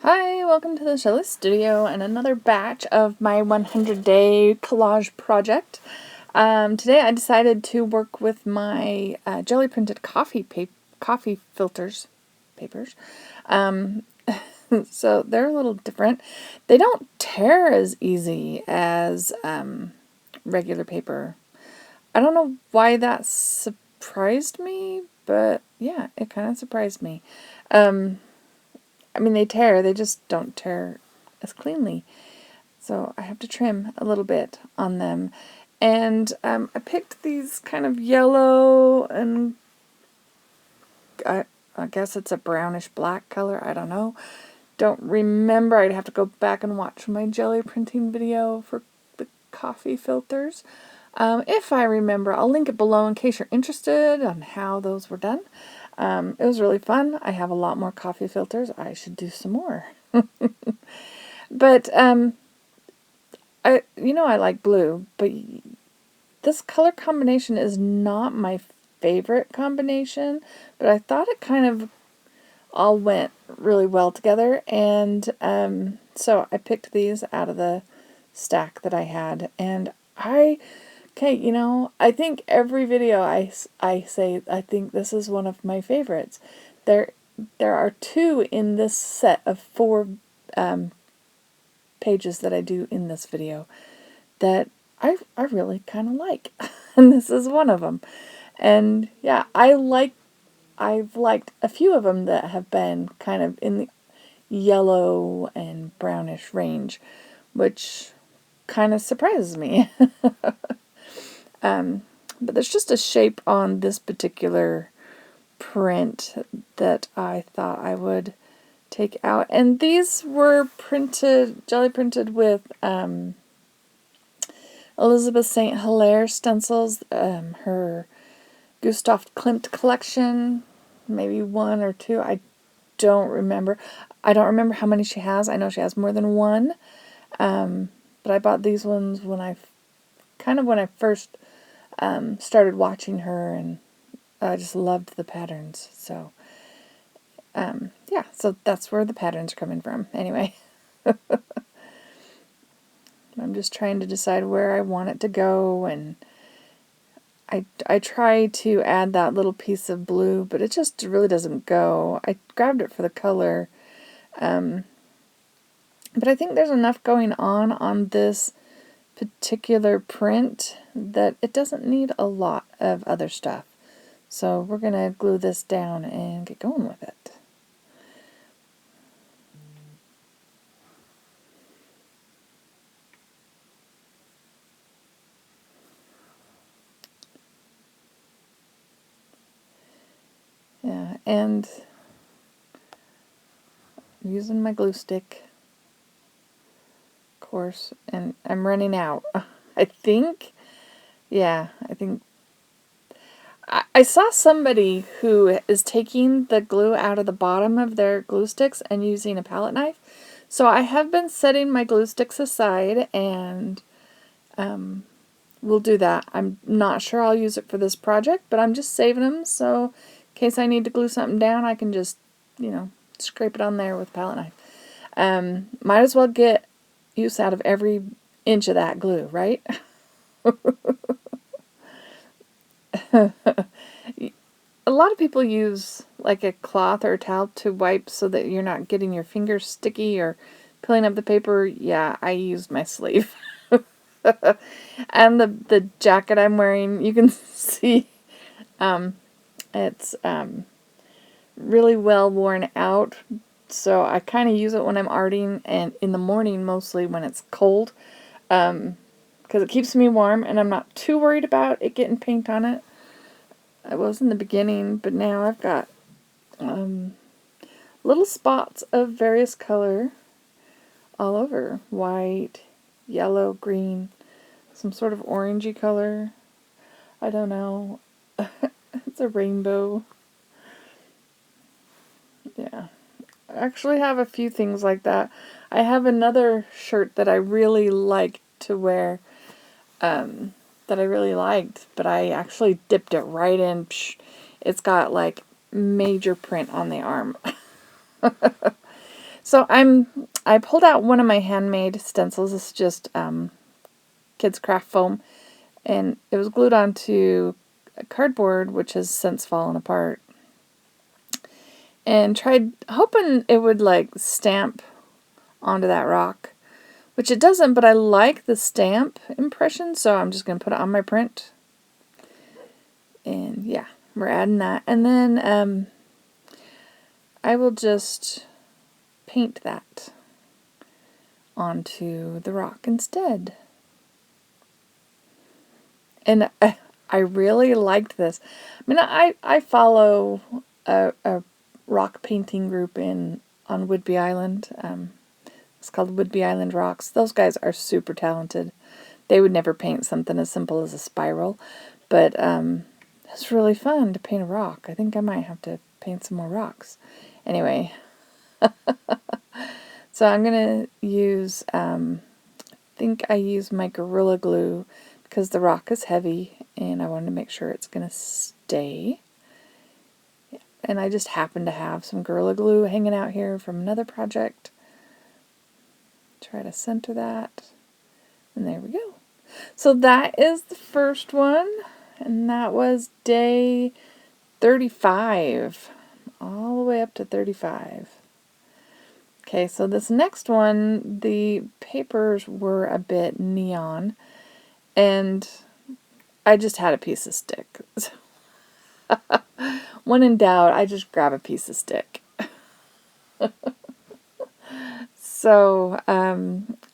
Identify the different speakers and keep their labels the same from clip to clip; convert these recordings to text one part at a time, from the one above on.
Speaker 1: Hi, welcome to the Shelly Studio and another batch of my 100-day collage project. Today I decided to work with my jelly printed coffee filters papers. So they're a little different. They don't tear as easy as regular paper. I don't know why that surprised me, but yeah, it kind of surprised me. I mean, they tear, they just don't tear as cleanly. So I have to trim a little bit on them. And I picked these kind of yellow and I guess it's a brownish black color. I don't know. Don't remember. I'd have to go back and watch my jelly printing video for the coffee filters. If I remember, I'll link it below in case you're interested on how those were done. It was really fun. I have a lot more coffee filters. I should do some more. But I like blue, but this color combination is not my favorite combination, but I thought it kind of all went really well together, and so I picked these out of the stack that I had, and I think every video I say I think this is one of my favorites. There are two in this set of four pages that I do in this video that I really kind of like, and this is one of them. And yeah, I've liked a few of them that have been kind of in the yellow and brownish range, which kind of surprises me. But there's just a shape on this particular print that I thought I would take out, and these were jelly printed with Elizabeth St. Hilaire stencils, her Gustav Klimt collection, maybe one or two. I don't remember. I don't remember how many she has. I know she has more than one. But I bought these ones when I first started watching her, and I just loved the patterns. So, yeah, so that's where the patterns are coming from. Anyway, I'm just trying to decide where I want it to go, and I try to add that little piece of blue, but it just really doesn't go. I grabbed it for the color, but I think there's enough going on this particular print that it doesn't need a lot of other stuff. So we're going to glue this down and get going with it. Yeah, and I'm using my glue stick, of course, and I'm running out. I think I saw somebody who is taking the glue out of the bottom of their glue sticks and using a palette knife. So I have been setting my glue sticks aside, and we'll do that. I'm not sure I'll use it for this project, but I'm just saving them, so in case I need to glue something down, I can just, scrape it on there with a palette knife. Might as well get use out of every inch of that glue, right? A lot of people use like a cloth or a towel to wipe so that you're not getting your fingers sticky or peeling up the paper. Yeah, I used my sleeve. And the jacket I'm wearing, you can see it's really well worn out. So I kind of use it when I'm arting and in the morning, mostly when it's cold, because it keeps me warm and I'm not too worried about it getting paint on it. I was in the beginning, but now I've got little spots of various color all over. White, yellow, green, some sort of orangey color. I don't know. It's a rainbow. Yeah. I actually have a few things like that. I have another shirt that I really like to wear, that I really liked, but I actually dipped it right in. It's got like major print on the arm. So I pulled out one of my handmade stencils. This is just Kids Craft Foam, and it was glued onto a cardboard, which has since fallen apart. And tried hoping it would like stamp onto that rock, which it doesn't, but I like the stamp impression, so I'm just going to put it on my print. And yeah, we're adding that. And then I will just paint that onto the rock instead. And I really liked this. I mean, I follow a rock painting group on Whidbey Island. It's called Whidbey Island Rocks. Those guys are super talented. They would never paint something as simple as a spiral, but it's really fun to paint a rock. I think I might have to paint some more rocks. Anyway, so I'm going to use, I think I use my Gorilla Glue because the rock is heavy and I wanted to make sure it's going to stay. And I just happen to have some Gorilla Glue hanging out here from another project. Try to center that. And there we go. So that is the first one. And that was day 35. All the way up to 35. Okay, so this next one, the papers were a bit neon. And I just had a piece of stick. When in doubt, I just grab a piece of stick. So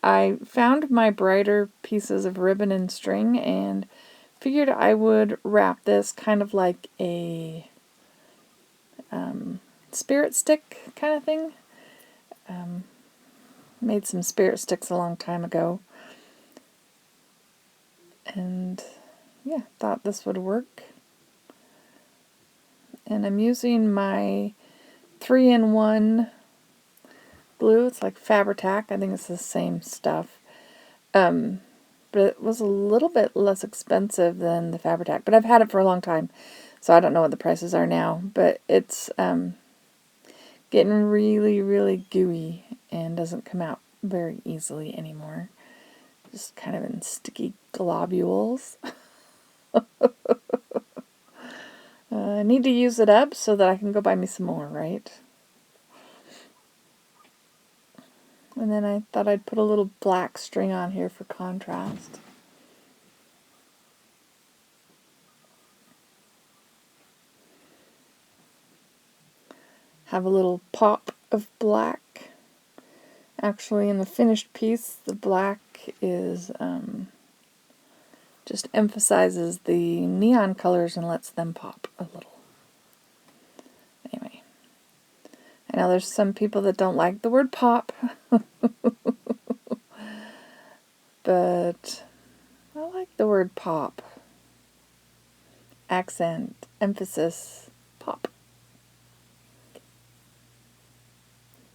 Speaker 1: I found my brighter pieces of ribbon and string and figured I would wrap this kind of like a spirit stick kind of thing. Made some spirit sticks a long time ago. And yeah, thought this would work. And I'm using my 3-in-1 glue. It's like Fabri-Tac. I think it's the same stuff. But it was a little bit less expensive than the Fabri-Tac. But I've had it for a long time, so I don't know what the prices are now. But it's getting really, really gooey and doesn't come out very easily anymore. Just kind of in sticky globules. I need to use it up so that I can go buy me some more, right? And then I thought I'd put a little black string on here for contrast. Have a little pop of black. Actually, in the finished piece, the black is just emphasizes the neon colors and lets them pop a little. Anyway, I know there's some people that don't like the word pop, but I like the word pop. Accent, emphasis, pop.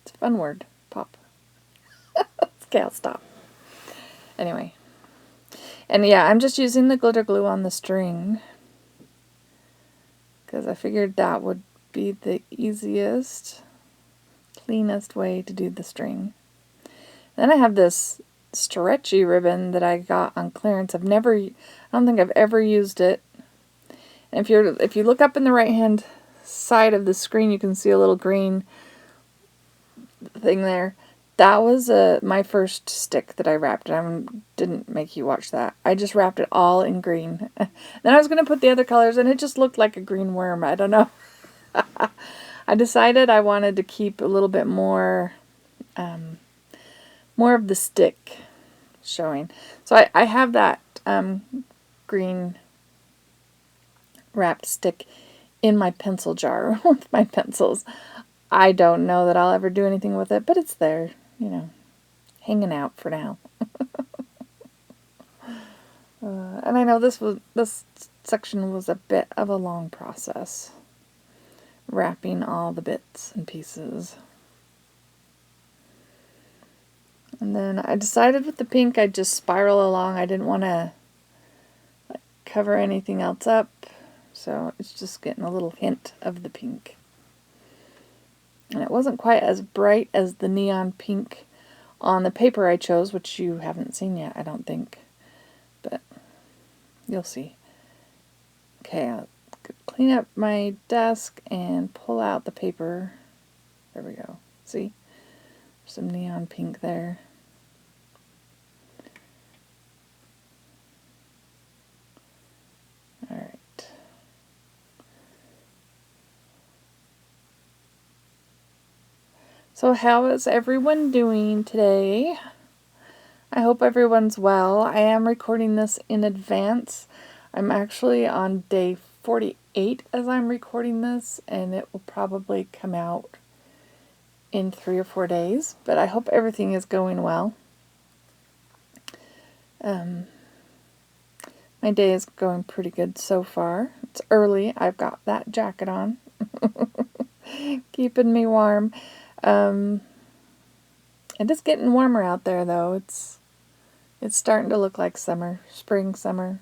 Speaker 1: It's a fun word, pop. Okay, I'll stop. Anyway. And yeah, I'm just using the glitter glue on the string because I figured that would be the easiest, cleanest way to do the string. Then I have this stretchy ribbon that I got on clearance. I don't think I've ever used it. And if you look up in the right hand side of the screen, you can see a little green thing there. That was my first stick that I wrapped. I didn't make you watch that. I just wrapped it all in green. Then I was going to put the other colors, and it just looked like a green worm. I don't know. I decided I wanted to keep a little bit more of the stick showing. So I have that green wrapped stick in my pencil jar with my pencils. I don't know that I'll ever do anything with it, but it's there, hanging out for now. And I know this section was a bit of a long process, wrapping all the bits and pieces. And then I decided with the pink I'd just spiral along. I didn't want to cover anything else up, so it's just getting a little hint of the pink. And it wasn't quite as bright as the neon pink on the paper I chose, which you haven't seen yet, I don't think. But you'll see. Okay, I'll clean up my desk and pull out the paper. There we go. See? Some neon pink there. Alright. So how is everyone doing today? I hope everyone's well. I am recording this in advance. I'm actually on day 48 as I'm recording this, and it will probably come out in 3 or 4 days, but I hope everything is going well. My day is going pretty good so far. It's early. I've got that jacket on. Keeping me warm. It is getting warmer out there, though. It's starting to look like summer, spring, summer.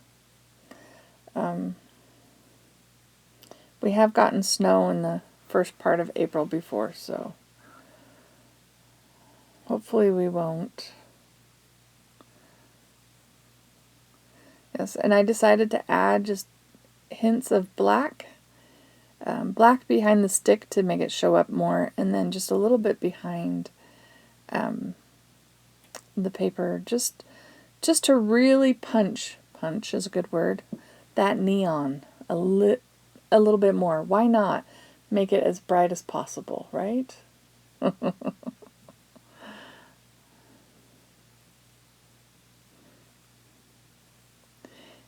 Speaker 1: We have gotten snow in the first part of April before, so hopefully we won't. Yes, and I decided to add just hints of black. Black behind the stick to make it show up more, and then just a little bit behind the paper, just to really punch is a good word, that neon a little bit more. Why not make it as bright as possible, right?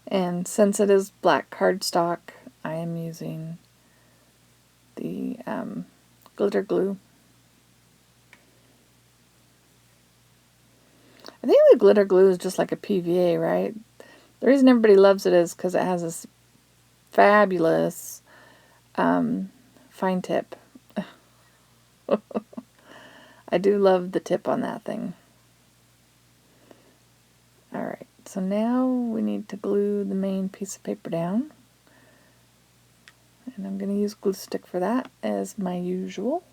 Speaker 1: And since it is black cardstock, I am using the glitter glue. I think the glitter glue is just like a PVA, right? The reason everybody loves it is because it has this fabulous fine tip. I do love the tip on that thing. Alright, so now we need to glue the main piece of paper down. And I'm going to use glue stick for that, as my usual.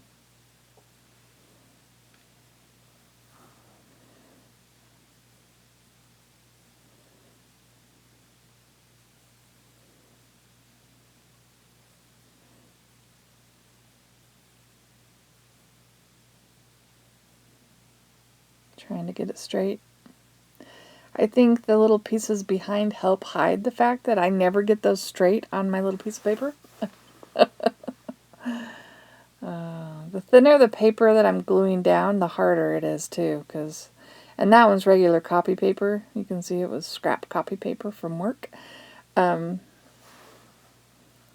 Speaker 1: Trying to get it straight. I think the little pieces behind help hide the fact that I never get those straight on my little piece of paper. The thinner the paper that I'm gluing down, the harder it is too. And that one's regular copy paper. You can see it was scrap copy paper from work. So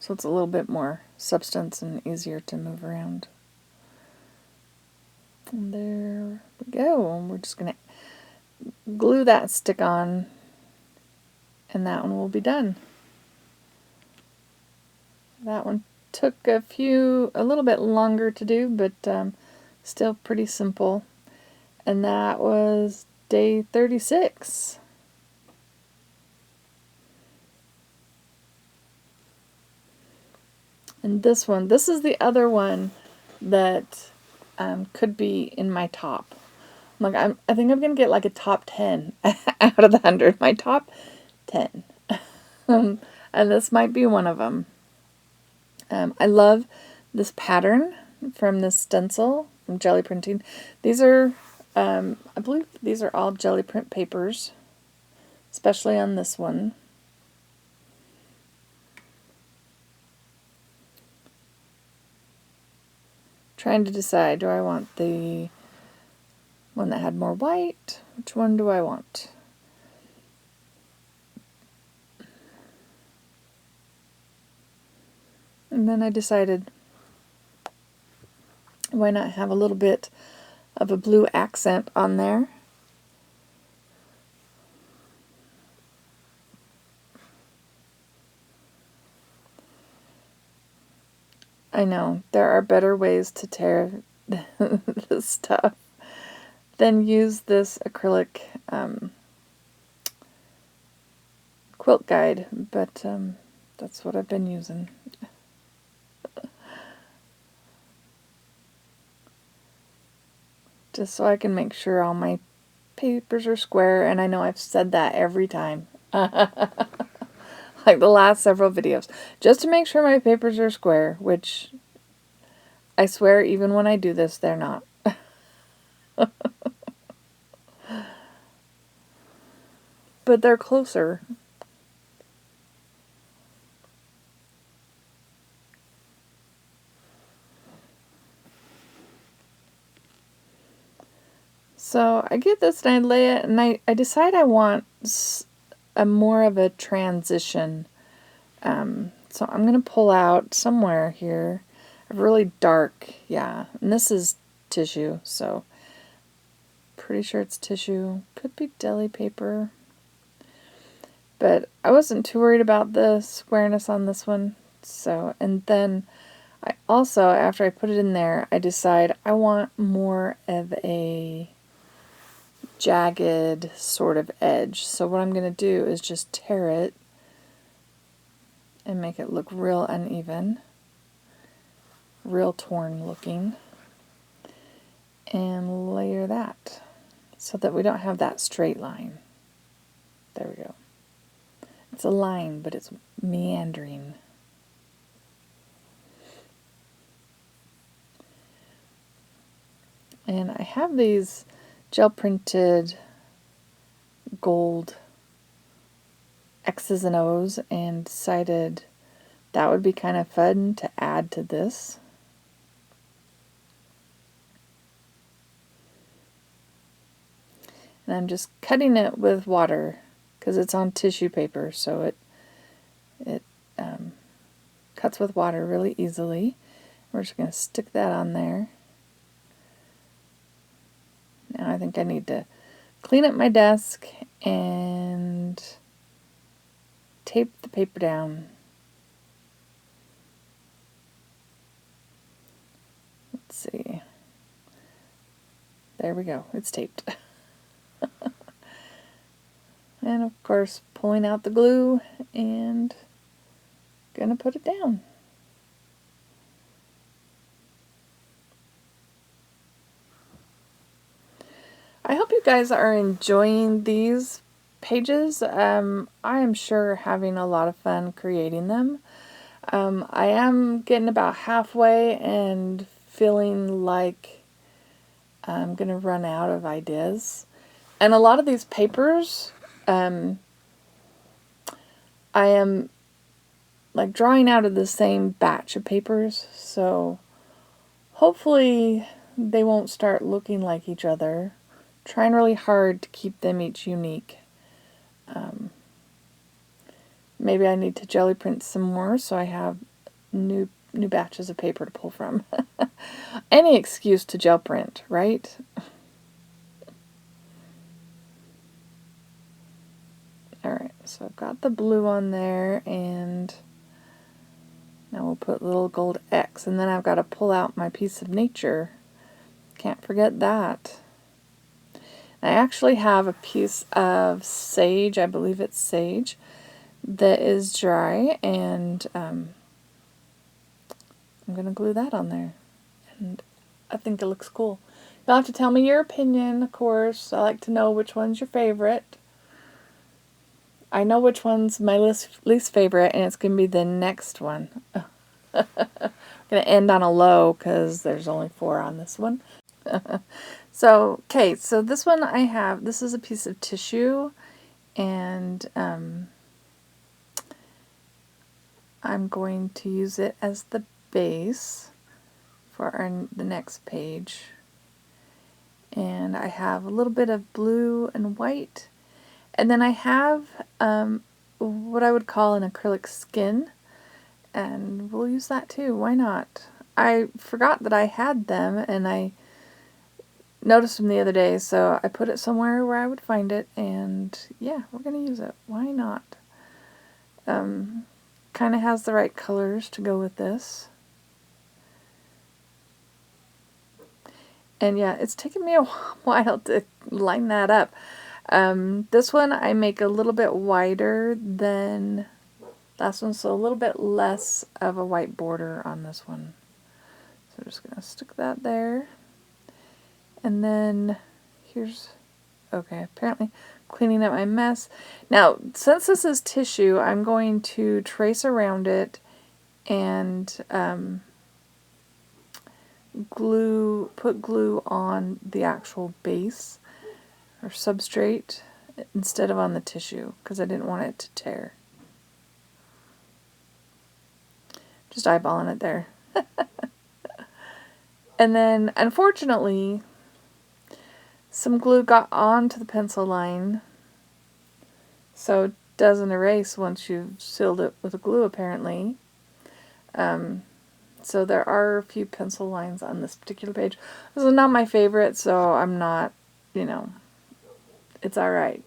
Speaker 1: it's a little bit more substance and easier to move around. And there we go. And we're just going to glue that stick on, and that one will be done. That one took a little bit longer to do, but still pretty simple. And that was day 36. And this is the other one that could be in my top. I think I'm going to get like a top 10 out of the 100. My top 10. And this might be one of them. I love this pattern from this stencil from Gelly Printing. These are, I believe these are all Gelly Print papers, especially on this one. Trying to decide, do I want the one that had more white? Which one do I want? And then I decided, why not have a little bit of a blue accent on there? I know, there are better ways to tear this stuff than use this acrylic quilt guide, but that's what I've been using. just so I can make sure all my papers are square, and I know I've said that every time. Like the last several videos. Just to make sure my papers are square, which I swear even when I do this, they're not. But they're closer. So I get this and I lay it, and I decide I want a more of a transition. So I'm going to pull out somewhere here a really dark, yeah, and this is tissue, so pretty sure it's tissue. Could be deli paper. But I wasn't too worried about the squareness on this one. So, and then I also, after I put it in there, I decide I want more of a jagged sort of edge. So what I'm going to do is just tear it and make it look real uneven, real torn looking, and layer that so that we don't have that straight line. There we go. It's a line, but it's meandering. And I have these gel printed gold X's and O's and decided that would be kind of fun to add to this. And I'm just cutting it with water because it's on tissue paper, so it cuts with water really easily. We're just going to stick that on there. Now I think I need to clean up my desk and tape the paper down. Let's see. There we go. It's taped. And of course, pulling out the glue and gonna put it down. I hope you guys are enjoying these pages. I am sure having a lot of fun creating them. I am getting about halfway and feeling like I'm gonna run out of ideas. And a lot of these papers, I am like drawing out of the same batch of papers, so hopefully they won't start looking like each other. Trying really hard to keep them each unique. Maybe I need to jelly print some more so I have new batches of paper to pull from. Any excuse to gel print, right? Alright, so I've got the blue on there, and now we'll put little gold X, and then I've got to pull out my piece of nature. Can't forget that. I actually have a piece of sage, I believe it's sage, that is dry, and I'm going to glue that on there. And I think it looks cool. You'll have to tell me your opinion, of course. I like to know which one's your favorite. I know which one's my least favorite, and it's going to be the next one. I'm going to end on a low because there's only 4 on this one. So, okay, so this one I have, this is a piece of tissue, and I'm going to use it as the base for the next page. And I have a little bit of blue and white, and then I have what I would call an acrylic skin, and we'll use that too. Why not? I forgot that I had them, and I noticed them the other day, so I put it somewhere where I would find it, and yeah, we're going to use it. Why not? Kind of has the right colors to go with this. And yeah, it's taken me a while to line that up. This one I make a little bit wider than last one, so a little bit less of a white border on this one. So I'm just going to stick that there. And then here's, okay, apparently cleaning up my mess. Now, since this is tissue, I'm going to trace around it and put glue on the actual base or substrate instead of on the tissue because I didn't want it to tear. Just eyeballing it there. And then, unfortunately, some glue got onto the pencil line, so it doesn't erase once you've sealed it with glue, apparently. So there are a few pencil lines on this particular page. This is not my favorite, so I'm not, you know, it's alright.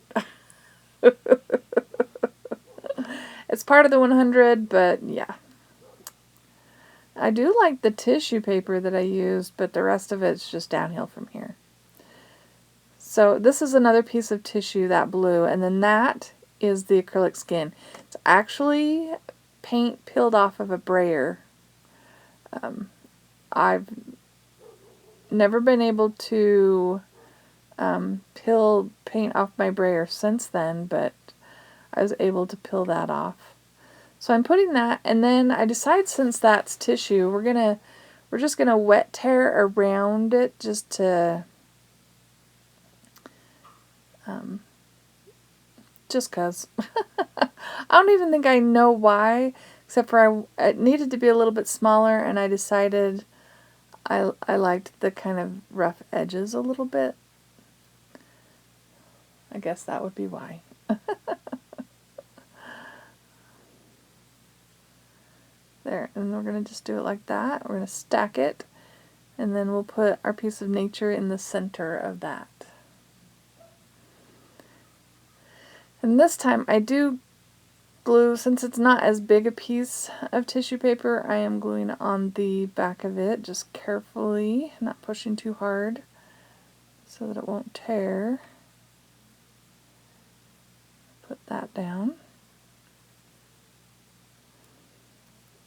Speaker 1: It's part of the 100, but yeah. I do like the tissue paper that I used, but the rest of it's just downhill from here. So this is another piece of tissue, that blue, and then that is the acrylic skin. It's actually paint peeled off of a brayer. I've never been able to peel paint off my brayer since then, but I was able to peel that off. So I'm putting that, and then I decide since that's tissue, we're just gonna wet tear around it just to just cause. I don't even think I know why, except for it needed to be a little bit smaller, and I decided I liked the kind of rough edges a little bit. I guess that would be why. There, and we're going to just do it like that. We're going to stack it, and then we'll put our piece of nature in the center of that. And this time I do glue, since it's not as big a piece of tissue paper, I am gluing on the back of it, just carefully, not pushing too hard, so that it won't tear. Put that down.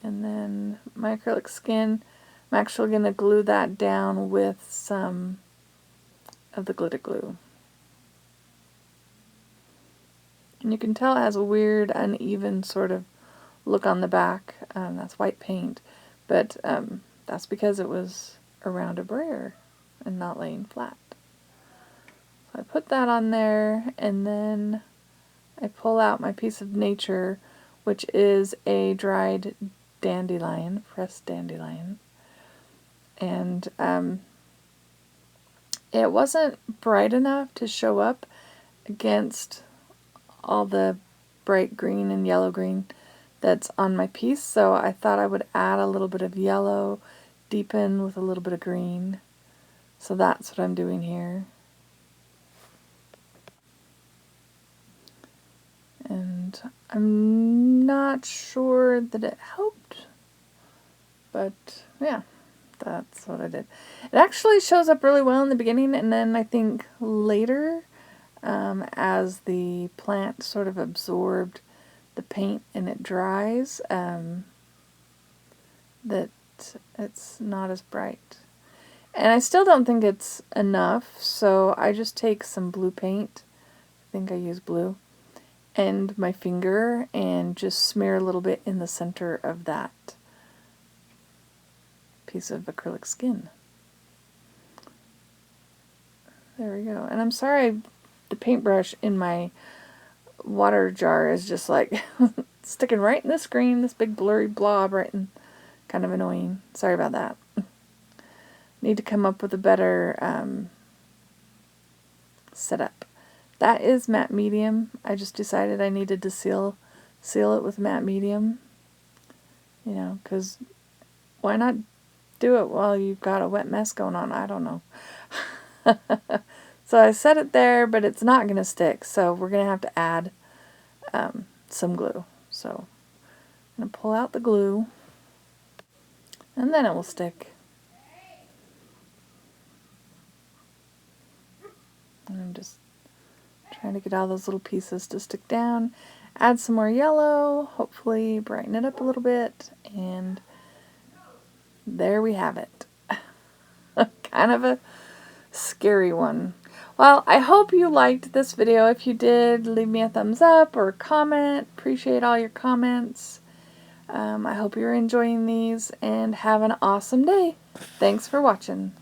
Speaker 1: And then my acrylic skin, I'm actually going to glue that down with some of the glitter glue. And you can tell it has a weird, uneven sort of look on the back. That's white paint, but that's because it was around a brayer and not laying flat. So I put that on there, and then I pull out my piece of nature, which is a dried dandelion, pressed dandelion. And it wasn't bright enough to show up against all the bright green and yellow green that's on my piece, so I thought I would add a little bit of yellow, deepen with a little bit of green. So that's what I'm doing here. And I'm not sure that it helped, but yeah, that's what I did. It actually shows up really well in the beginning, and then I think later, as the plant sort of absorbed the paint and it dries, that it's not as bright. And I still don't think it's enough, so I just take some blue paint, I think I use blue, and my finger, and just smear a little bit in the center of that piece of acrylic skin. There we go. And I'm sorry, the paintbrush in my water jar is just like sticking right in the screen, this big blurry blob right in, kind of annoying. Sorry about that. Need to come up with a better setup. That is matte medium. I just decided I needed to seal it with matte medium. You know, because why not do it while you've got a wet mess going on? I don't know. So I set it there, but it's not going to stick, so we're going to have to add some glue. So I'm going to pull out the glue, and then it will stick. And I'm just trying to get all those little pieces to stick down. Add some more yellow, hopefully brighten it up a little bit, and there we have it. Kind of a scary one. Well, I hope you liked this video. If you did, leave me a thumbs up or comment. Appreciate all your comments. I hope you're enjoying these and have an awesome day. Thanks for watching.